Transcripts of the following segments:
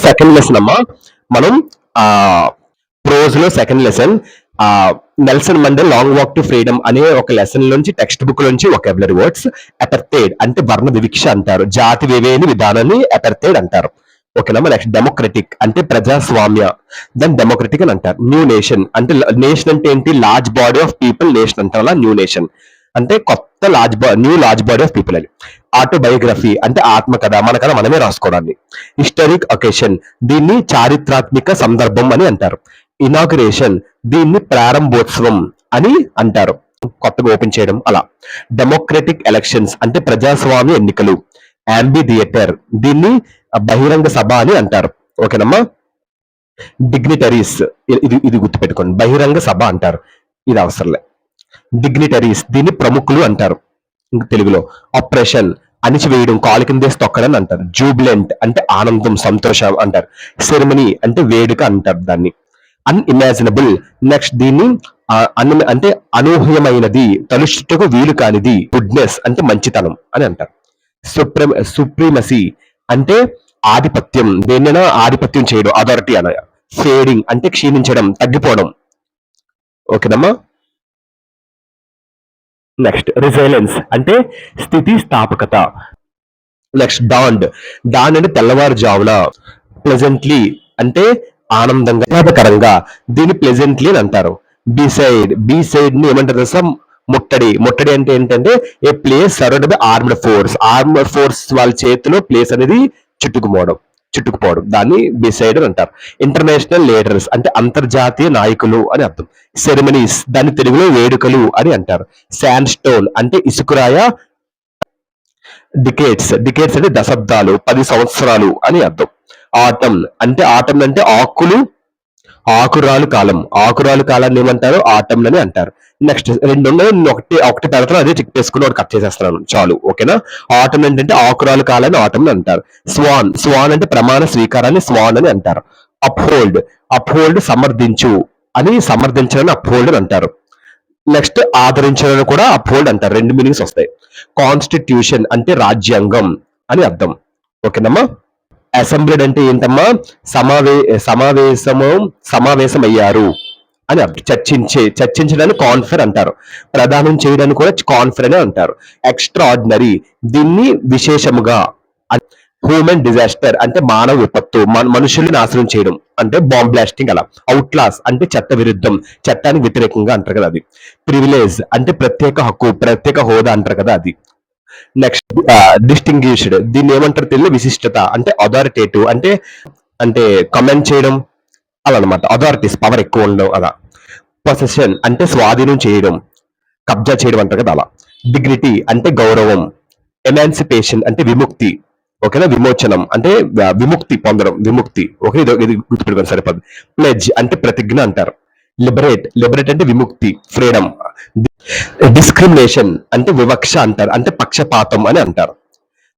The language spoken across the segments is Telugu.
సెకండ్ లెసన్ అమ్మా. మనం ఆ ప్రోజ్ లో second lesson Nelson Mandela long walk to freedom అనే ఒక లెసన్ నుంచి టెక్స్ట్ బుక్ నుంచి వొకాబులరీ వర్డ్స్. అపర్థైడ్ అంటే వర్ణ వివక్ష అంటారు. జాతి వివేని విధానాన్ని అపర్థైడ్ అంటారు. ఓకేనమ్మా. నెక్స్ట్ డెమోక్రటిక్ అంటే ప్రజాస్వామ్య, దాన్ని డెమోక్రటిక్ అని అంటారు. న్యూ నేషన్ అంటే నేషన్ అంటే ఏంటి, large body of people nation అంటారు. న్యూ నేషన్ అంటే కొత్త new large body of people అని. ఆటోబయోగ్రఫీ అంటే ఆత్మకథ, మన కథ మనమే రాసుకోవడాన్ని. హిస్టారిక్ ఒకేషన్ దీన్ని చారిత్రాత్మక సందర్భం అని అంటారు. ఇనాగ్రేషన్ దీన్ని ప్రారంభోత్సవం అని అంటారు, కొత్తగా ఓపెన్ చేయడం అలా. డెమోక్రటిక్ ఎలక్షన్స్ అంటే ప్రజాస్వామ్య ఎన్నికలు. యాంబీ థియేటర్ దీన్ని బహిరంగ సభ అని అంటారు. ఓకేనమ్మా. డిగ్నిటరీస్ ఇది గుర్తుపెట్టుకోండి, బహిరంగ సభ అంటారు, ఇది అవసరంలే. డిగ్నిటరీస్ దీన్ని ప్రముఖులు అంటారు తెలుగులో. ఆపరేషన్ అణిచివేయడం, కాలు కిందేసి తొక్కడం అంటారు. జూబిలెంట్ అంటే ఆనందం సంతోషం అంటారు. సెరమనీ అంటే వేడుక అంటారు దాన్ని. అన్ఇమాజినబుల్ నెక్స్ట్ దీన్ని అంటే అనూహ్యమైనది, తలుచుటకు వీలు కానిది. గుడ్నెస్ అంటే మంచితనం అని అంటారు. సుప్రీమసీ అంటే ఆధిపత్యం, దేన్నైనా ఆధిపత్యం చేయడం, అథారిటీ అన. ఫేడింగ్ అంటే క్షీణించడం, తగ్గిపోవడం. ఓకేనమ్మా. నెక్స్ట్ రిజైలెన్స్ అంటే స్థితి స్థాపకత. నెక్స్ట్ డాన్ అంటే తెల్లవారుజామున. ప్లెజెంట్లీ అంటే ఆనందంగా, ఆహ్లాదకరంగా, దీన్ని ప్లెజెంట్లీ అని అంటారు. బీసైడ్ ని ఏమంటారు తెలుసా, ముట్టడి. ముట్టడి అంటే ఏంటంటే a place surrounded by armed force వాళ్ళ చేతిలో ప్లేస్ అనేది చుట్టుకుపోవడం దాన్ని బిసైడ్ అని అంటారు. ఇంటర్నేషనల్ లీడర్స్ అంటే అంతర్జాతీయ నాయకులు అని అర్థం. సెరమనీస్ దాన్ని తెలుగులో వేడుకలు అని అంటారు. శాండ్ స్టోన్ అంటే ఇసుకురాయ. డికేట్స్ అంటే దశాబ్దాలు, 10 సంవత్సరాలు అని అర్థం. ఆటమ్ అంటే ఆకురాలు కాలాన్ని ఏమంటారు, ఆటమ్ అని అంటారు. నెక్స్ట్ రెండు ఒకటి పెడతాను, అదే చెక్ చేసుకుని ఒకటి కట్ చేసేస్తున్నాను చాలు. ఓకేనా. ఆటమ్ ఏంటంటే ఆకురాలు కాలాన్ని ఆటమ్ అంటారు. స్వాన్ అంటే ప్రమాణ స్వీకారాన్ని స్వాన్ అని అంటారు. అప్హోల్డ్ సమర్థించని అప్హోల్డ్ అని అంటారు. నెక్స్ట్ ఆదరించడం కూడా అప్హోల్డ్ అంటారు. 2 మీనింగ్స్ వస్తాయి. కాన్స్టిట్యూషన్ అంటే రాజ్యాంగం అని అర్థం. ఓకేనమ్మా. అసెంబ్లీడ్ అంటే ఏంటమ్మా, సమావేశం అయ్యారు అని అర్థం. చర్చించడాన్ని కాన్ఫర్ అంటారు. ప్రదానం చేయడానికి కూడా కాన్ఫర్ అని అంటారు. ఎక్స్ట్రాఆర్డినరీ దీన్ని విశేషముగా. హ్యూమన్ డిజాస్టర్ అంటే మానవ విపత్తు, మనుషుల్ని నాశనం చేయడం అంటే బాంబ్ బ్లాస్టింగ్ అలా. అవుట్లాస్ అంటే చట్ట విరుద్ధం, చట్టానికి వ్యతిరేకంగా అంటారు కదా అది. ప్రివిలేజ్ అంటే ప్రత్యేక హక్కు, ప్రత్యేక హోదా అంటారు కదా అది. నెక్స్ట్ డిస్టింగ్విష్డ్ దీన్ని ఏమంటారు తెలియదు, విశిష్టత అంటే అథారిటేటివ్ అంటే కమెంట్ చేయడం అలా అనమాట. అథారిటీస్ పవర్ ఎక్కువ ఉండడం అలా. పొసెషన్ అంటే స్వాధీనం చేయడం, కబ్జా చేయడం అంటారు కదా అలా. డిగ్నిటీ అంటే గౌరవం. ఎమాన్సిపేషన్ అంటే విముక్తి. ఓకేనా. విమోచనం అంటే విముక్తి పొందడం, విముక్తి. ఓకే, ఇది గుర్తుపెట్టుకోండి సరిపోదు. ప్లెడ్జ్ అంటే ప్రతిజ్ఞ అంటారు. లిబరేట్ అంటే విముక్తి, ఫ్రీడమ్. డిస్క్రిమినేషన్ అంటే వివక్ష అంటారు, అంటే పక్షపాతం అని అంటారు.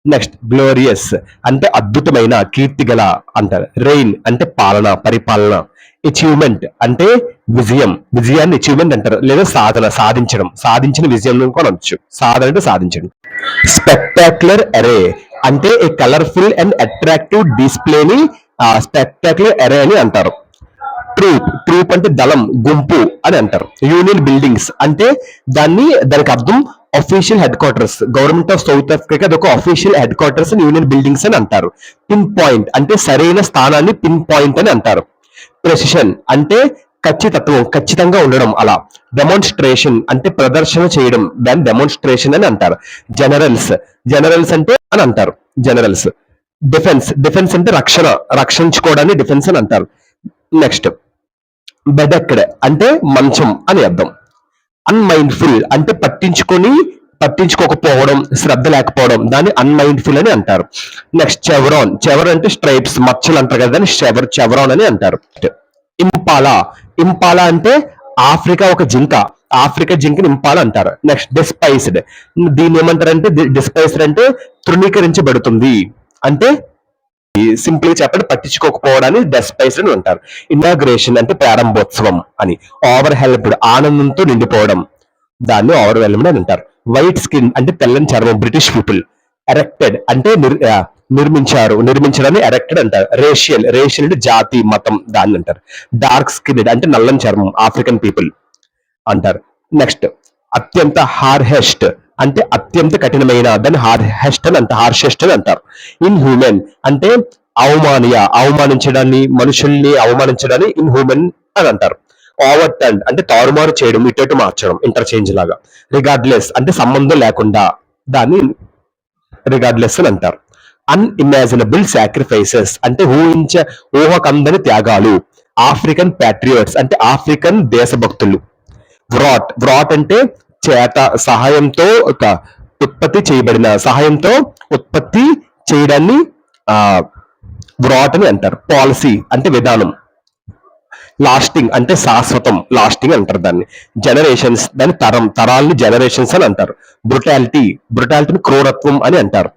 నెక్స్ట్ గ్లోరియస్ అంటే అద్భుతమైన, కీర్తిగల అంటారు. రెయిన్ అంటే పరిపాలన. అచీవ్మెంట్ అంటే విజయాన్ని అచీవ్మెంట్ అంటారు, లేదా సాధించిన విజయం కూడా అనొచ్చు. సాధన అంటే సాధించడం. స్పెక్టాక్యులర్ అరే అంటే a colourful and attractive డిస్ప్లేని spectacular అరే అని అంటారు. ట్రూప్ అంటే దళం, గుంపు అని అంటారు. యూనియన్ బిల్డింగ్స్ అంటే దానికి అర్థం official headquarters. Government of South Africa అదొక official headquarters union buildings అని అంటారు. పిన్ పాయింట్ అంటే సరైన స్థానాన్ని పిన్ పాయింట్ అని అంటారు. ప్రెసిషన్ అంటే ఖచ్చితంగా ఉండడం అలా. డెమాన్స్ట్రేషన్ అంటే ప్రదర్శన చేయడం, దాన్ని డెమాన్స్ట్రేషన్ అని అంటారు. జనరల్స్ అంటే అని అంటారు జనరల్స్. డిఫెన్స్ అంటే రక్షించుకోవడాన్ని డిఫెన్స్ అని అంటారు. నెక్స్ట్ బెడెక్డ్ అంటే మంచం అని అర్థం. అన్మైండ్ఫుల్ అంటే పట్టించుకోకపోవడం, శ్రద్ధ లేకపోవడం, దాన్ని అన్మైండ్ఫుల్ అని అంటారు. నెక్స్ట్ చెవరాన్ అంటే స్ట్రైప్స్, మచ్చలు అంటారు కదా, దాన్ని చెవరాన్ అని అంటారు. ఇంపాలా అంటే ఆఫ్రికా ఒక జింక, ఆఫ్రికా జింకని ఇంపాలా అంటారు. నెక్స్ట్ డిస్పైస్డ్ దీన్ని ఏమంటారంటే, డిస్పైస్డ్ అంటే తృణీకరించబడుతుంది, అంటే సింపుల్ గా చెప్పండి పట్టించుకోకపోవడాన్ని డెస్పైస్డ్ అని అంటారు. ఇనాగ్రేషన్ అంటే ప్రారంభోత్సవం అని. ఓవర్ హెల్ప్డ్ ఆనందంతో నిండిపోవడం, దాన్ని ఓవర్ వెల్మ్డ్ అని అంటారు. వైట్ స్కిన్ అంటే తెల్లని చర్మం, బ్రిటిష్ పీపుల్. ఎరెక్టెడ్ అంటే నిర్మించడాన్ని ఎరెక్టెడ్ అంటారు. రేషియల్ అంటే జాతి మతం దాన్ని అంటారు. డార్క్ స్కిన్డ్ అంటే నల్లని చర్మం ఆఫ్రికన్ పీపుల్ అంటారు. నెక్స్ట్ అత్యంత హార్హెస్ట్ అంటే అత్యంత కఠినమైన దాన్ని హార్షెస్ట్ అని అంటారు. ఇన్ హ్యూమన్ అంటే అవమానించడాన్ని మనుషుల్ని అవమానించడాన్ని ఇన్ హ్యూమన్ అని అంటారు. ఓవర్ టర్న్ అంటే తారుమారు చేయడం ఇటు మార్చడం ఇంటర్చేంజ్ లాగా. రిగార్డ్లెస్ అంటే సంబంధం లేకుండా దాన్ని రిగార్డ్లెస్ అని అంటారు. అన్ఇమాజినబుల్ సాక్రిఫైసెస్ అంటే ఊహకందని త్యాగాలు. ఆఫ్రికన్ ప్యాట్రియాట్స్ అంటే ఆఫ్రికన్ దేశభక్తులు. వ్రాట్ అంటే సహాయంతో ఉత్పత్తి చేయడాన్ని వ్రాట్ అని అంటారు. పాలసీ అంటే విధానం. లాస్టింగ్ అంటే శాశ్వతం లాస్టింగ్ అంటారు దాన్ని. జనరేషన్స్ దాని తరాలని జనరేషన్స్ అని అంటారు. బ్రుటాలిటీని క్రూరత్వం అని అంటారు.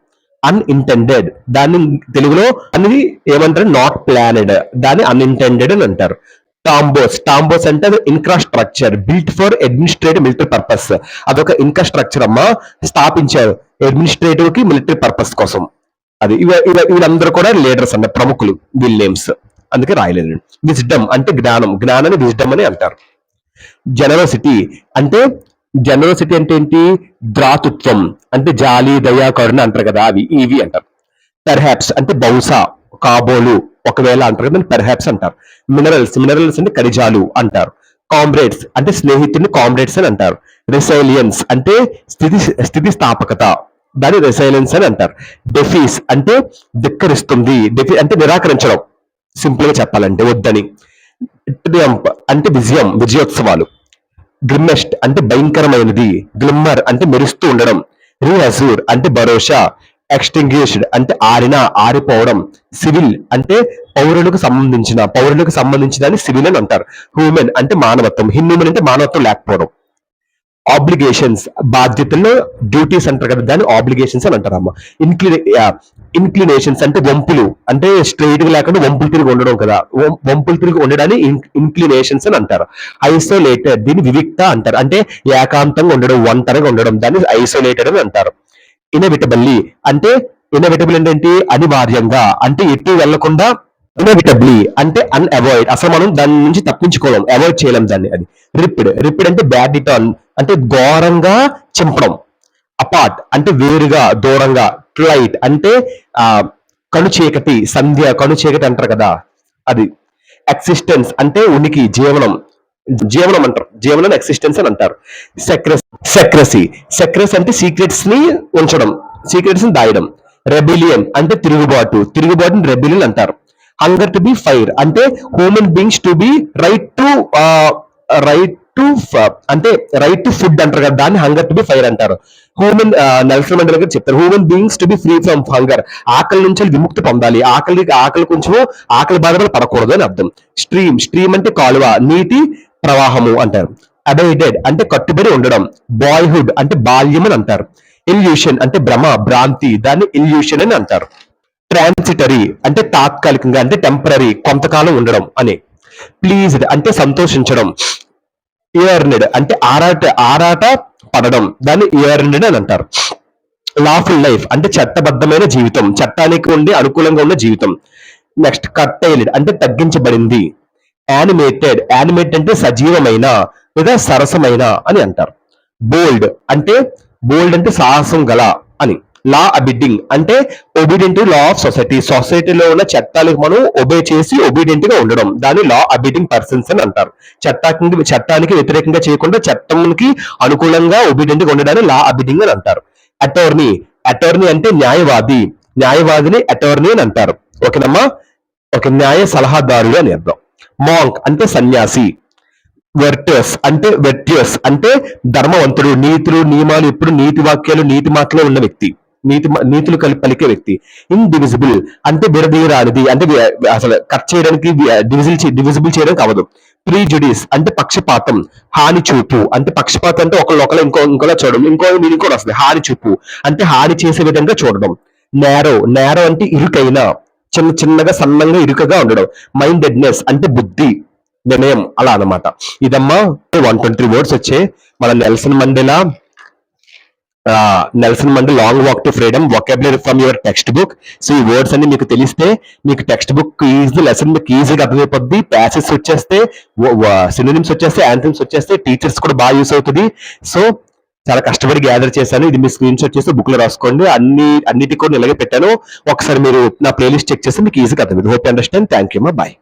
అన్ఇంటెండెడ్ దాన్ని తెలుగులో అనేది ఏమంటారు నాట్ ప్లానెడ్ దాన్ని అన్ఇంటెండెడ్ అని అంటారు. టాంబోస్ అంటే infrastructure built for administrative military purpose. అదొక ఇన్ఫ్రాస్ట్రక్చర్ అమ్మా స్థాపించారు అడ్మినిస్ట్రేటివ్ కి మిలిటరీ పర్పస్ కోసం. అది వీళ్ళందరూ కూడా లీడర్స్ అన్న ప్రముఖులు వీళ్ళ నేమ్స్ అందుకే రాయలేదు. విజ్డమ్ అంటే జ్ఞానాన్ని విజ్డమ్ అని అంటారు. జనరోసిటీ అంటే ఏంటి ద్రాతృత్వం అంటే జాలి దయా కరుణ అంటారు కదా ఇవి అంటారు. పెర్హాప్స్ అంటే బహుశా కాబోలు ఒకవేళ అంటారు కదా పెర్హాప్స్ అంటారు. మినరల్స్ అంటే ఖనిజాలు అంటారు. కామ్రేడ్స్ అంటే స్నేహితుడిని కామ్రేడ్స్ అని అంటారు. రెసైలియన్స్ అంటే స్థితిస్థాపకత దాని రెసైలెన్స్ అని అంటారు. డెఫీస్ అంటే ధిక్కరిస్తుంది. అంటే నిరాకరించడం సింపుల్ గా చెప్పాలంటే వద్దని. ట్రియంఫ్ అంటే విజయోత్సవాలు. గ్లిమ్మెస్ట్ అంటే భయంకరమైనది. గ్లిమ్మర్ అంటే మెరుస్తూ ఉండడం. రీఅజూర్ అంటే భరోసా. ఎక్స్టింగ్విష్డ్ అంటే ఆరిపోవడం. సివిల్ అంటే పౌరులకు సంబంధించిన సివిల్ అని అంటారు. హ్యూమన్ అంటే మానవత్వం. ఇన్హ్యూమన్ అంటే మానవత్వం లేకపోవడం. ఆబ్లిగేషన్స్ బాధ్యతల్లో డ్యూటీస్ అంటారు కదా దాన్ని ఆబ్లిగేషన్స్ అని అంటారు అమ్మ. ఇన్క్లినేషన్స్ అంటే వంపులు అంటే స్ట్రైట్ గా లేకుండా వంపులు తిరిగి ఉండడం కదా వంపులు తిరిగి ఉండడాన్ని ఇన్క్లినేషన్స్ అని అంటారు. ఐసోలేటెడ్ దీన్ని వివిక్త అంటారు అంటే ఏకాంతంగా ఉండడం ఒంటరిగా ఉండడం దాన్ని ఐసోలేటెడ్ అని అంటారు. ఇన్ఎవిటబుల్లీ అంటే ఏంటి అనివార్యంగా అంటే ఎటు వెళ్లకుండా. ఇన్ఎవిటబ్లీ అంటే అన్అవాయిడ్ అసలు మనం దాని నుంచి తప్పించుకోవడం అవాయిడ్ చేయలేం దాన్ని. అది రిపిడ్ అంటే బ్యాడ్ టర్న్ అంటే ఘోరంగా చింపడం. అపార్ట్ అంటే వేరుగా దూరంగా. ట్లైట్ అంటే కనుచీకటి కనుచీకటి అంటారు కదా అది. ఎక్సిస్టెన్స్ అంటే ఉనికి జీవనం అంటారు. జీవనం ఎక్సిస్టెన్స్ అని అంటారు. సెక్రసీ అంటే సీక్రెట్స్ ని దాయడం. రెబిలియన్ అంటే తిరుగుబాటుని రెబిలియన్ అంటారు. హంగర్ టు బి ఫైర్ అంటే human beings to be right to food అంటారు కదా దాన్ని హంగర్ టు బి ఫైర్ అంటారు. నెల్సన్ మండేలా గారు చెప్తారు human beings to be free from hunger ఆకలి నుంచి విముక్తి పొందాలి. ఆకలి బాధలు పడకూడదు అని అర్థం. స్ట్రీమ్ అంటే కాలువ నీటి ప్రవాహము అంటారు. అబైడెడ్ అంటే కట్టుబడి ఉండడం. బాయ్హుడ్ అంటే బాల్యం అని అంటారు. ఇల్యూషన్ అంటే భ్రాంతి దాన్ని ఇల్యూషన్ అని అంటారు. ట్రాన్సిటరీ అంటే తాత్కాలికంగా అంటే టెంపరీ కొంతకాలం ఉండడం అని. ప్లీజ్డ్ అంటే సంతోషించడం. ఇయర్నెడ్ అంటే ఆరాట పడడం దాన్ని ఇయర్నెడ్ అని అంటారు. లాఫుల్ లైఫ్ అంటే చట్టబద్ధమైన జీవితం చట్టానికి ఉండి అనుకూలంగా ఉన్న జీవితం. నెక్స్ట్ కట్టైల్డ్ అంటే తగ్గించబడింది. యానిమేటెడ్ అంటే సజీవమైన లేదా సరసమైన అని అంటారు. బోల్డ్ అంటే సాహసం గల అని. లా అబిడింగ్ అంటే ఒబీడియంట్ టు లా ఆఫ్ సొసైటీలో ఉన్న చట్టాలకు మనం ఒబే చేసి ఒబీడియంట్ గా ఉండడం దాన్ని లా అబిడింగ్ పర్సన్స్ అని అంటారు. చట్టానికి వ్యతిరేకంగా చేయకుండా చట్టానికి అనుకూలంగా ఒబీడియంట్ గా ఉండడాన్ని లా అబిడింగ్ అని అంటారు. అటార్నీ అంటే న్యాయవాదిని అటార్నీ అని అంటారు. ఓకేనమ్మా ఒక న్యాయ సలహాదారుడు అని అర్థం. మాంక్ అంటే సన్యాసి. వెర్ట్యూస్ అంటే ధర్మవంతుడు. నీతులు నియమాలు ఎప్పుడు నీతి వాక్యాలు నీతి మాటలో ఉన్న వ్యక్తి. నీతులు పలికే వ్యక్తి. ఇండివిజిబుల్ అంటే విడదీయరానిది అంటే అసలు కట్ చేయడానికి డివిజిబుల్ చేయడానికి అవ్వదు. ప్రీజుడిస్ అంటే పక్షపాతం. హాని చూపు అంటే పక్షపాతం అంటే ఒకళ్ళు ఇంకోలా చూడడం. ఇంకోటి వస్తుంది హాని చూపు అంటే హాని చేసే విధంగా చూడడం. నేరో అంటే ఇరుకైన చిన్నగా సన్నంగా ఇరుకగా ఉండడం. మైండెడ్నెస్ అంటే బుద్ధి వినయం అలా అన్నమాట. ఇదమ్మా 120 వర్డ్స్ వచ్చే మన Nelson Mandela Nelson Monday long walk to freedom, vocabulary from your text book. So ఈ వర్డ్స్ అన్ని మీకు తెలిస్తే మీకు టెక్స్ట్ బుక్ ఈజీ లెసన్ మీకు ఈజీగా అర్థమైపోద్ది. ప్యాసెస్ వచ్చేస్తే, సినోనిమ్స్ వచ్చేస్తే, యాంథమ్స్ వచ్చేస్తే, టీచర్స్ కూడా బాగా యూస్ అవుతుంది. సో చాలా కష్టపడి గ్యాదర్ చేశాను. ఇది మీ స్క్రీన్ షాట్ చేసి బుక్ లో రాసుకోండి. అన్నిటి కూడా ఇలాగే పెట్టాను. ఒకసారి మీరు నా ప్లేలిస్ట్ చెక్ చేస్తే మీకు ఈజీగా అర్థమైంది. Hope understand. Thank you. Bye.